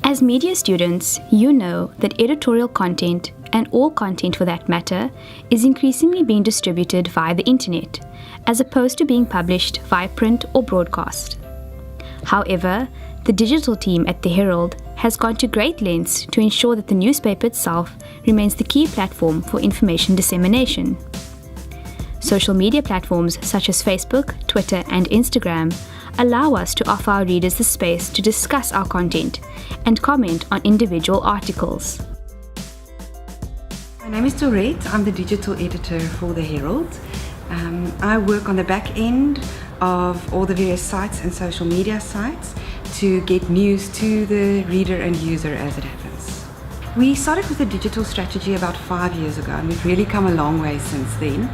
As media students, you know that editorial content, and all content for that matter, is increasingly being distributed via the internet, as opposed to being published via print or broadcast. However, the digital team at the Herald has gone to great lengths to ensure that the newspaper itself remains the key platform for information dissemination. Social media platforms such as Facebook, Twitter, and Instagram allow us to offer our readers the space to discuss our content and comment on individual articles. My name is Dorette. I'm the digital editor for the Herald. I work on the back end of all the various sites and social media sites to get news to the reader and user as it happens. We started with a digital strategy about 5 years ago, and we've really come a long way since then.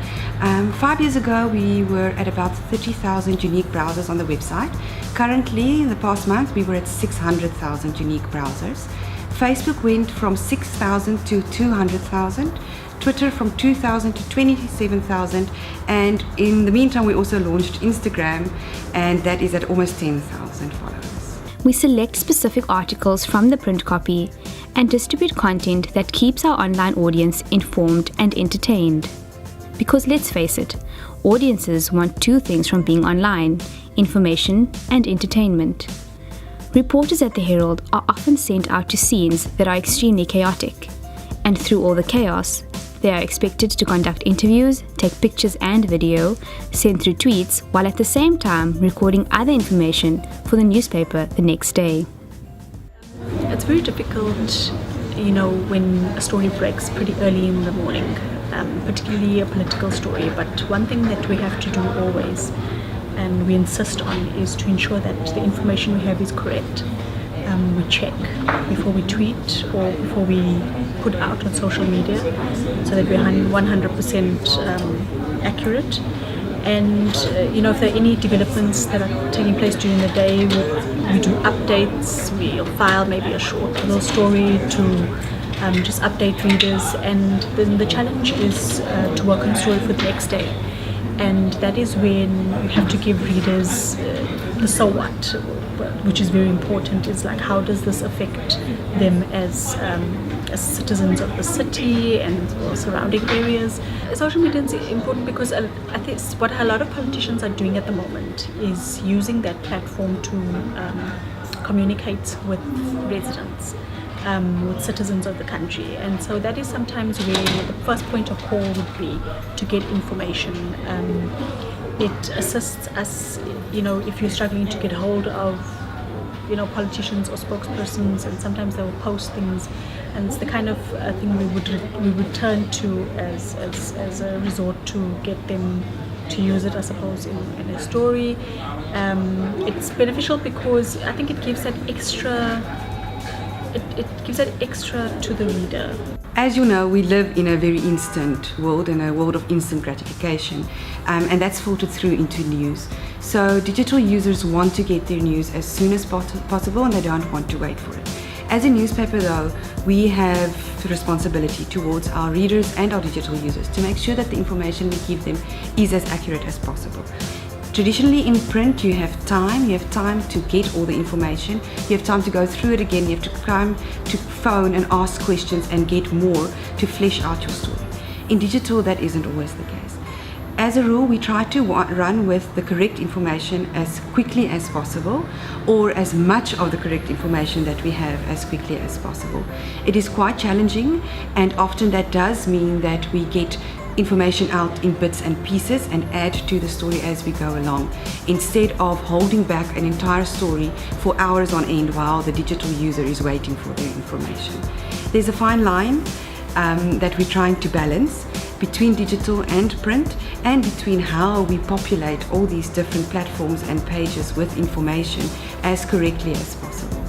5 years ago, we were at about 30,000 unique browsers on the website. Currently, in the past month, we were at 600,000 unique browsers. Facebook went from 6,000 to 200,000. Twitter from 2,000 to 27,000, and in the meantime we also launched Instagram, and that is at almost 10,000 followers. We select specific articles from the print copy and distribute content that keeps our online audience informed and entertained. Because let's face it, audiences want two things from being online: information and entertainment. Reporters at the Herald are often sent out to scenes that are extremely chaotic, and through all the chaos, they are expected to conduct interviews, take pictures and video, send through tweets, while at the same time recording other information for the newspaper the next day. It's very difficult, when a story breaks pretty early in the morning, particularly a political story. But one thing that we have to do always, and we insist on, is to ensure that the information we have is correct. We check before we tweet or before we put out on social media, so that we're 100% accurate. And if there are any developments that are taking place during the day, we do updates. We'll file maybe a short little story to just update readers, and then the challenge is to work on the story for the next day. And that is when you have to give readers the so what, which is very important. Is like, how does this affect them as citizens of the city and surrounding areas? Social media is important because I think what a lot of politicians are doing at the moment is using that platform to communicate with residents, with citizens of the country. And so that is sometimes where the first point of call would be to get information. It assists us, if you're struggling to get hold of, politicians or spokespersons, and sometimes they will post things, and it's the kind of thing we would turn to as a resort to get them to use it, I suppose, in a story. It's beneficial because I think it gives that extra. It gives that extra to the reader. As you know, we live in a very instant world, in a world of instant gratification, and that's filtered through into news. So digital users want to get their news as soon as possible, and they don't want to wait for it. As a newspaper though, we have the responsibility towards our readers and our digital users to make sure that the information we give them is as accurate as possible. Traditionally in print, you have time to get all the information, you have time to go through it again, you have time to phone and ask questions and get more to flesh out your story. In digital, that isn't always the case. As a rule, we try to run with the correct information as quickly as possible, or as much of the correct information that we have as quickly as possible. It is quite challenging, and often that does mean that we get information out in bits and pieces and add to the story as we go along, instead of holding back an entire story for hours on end while the digital user is waiting for their information. There's a fine line that we're trying to balance between digital and print, and between how we populate all these different platforms and pages with information as correctly as possible.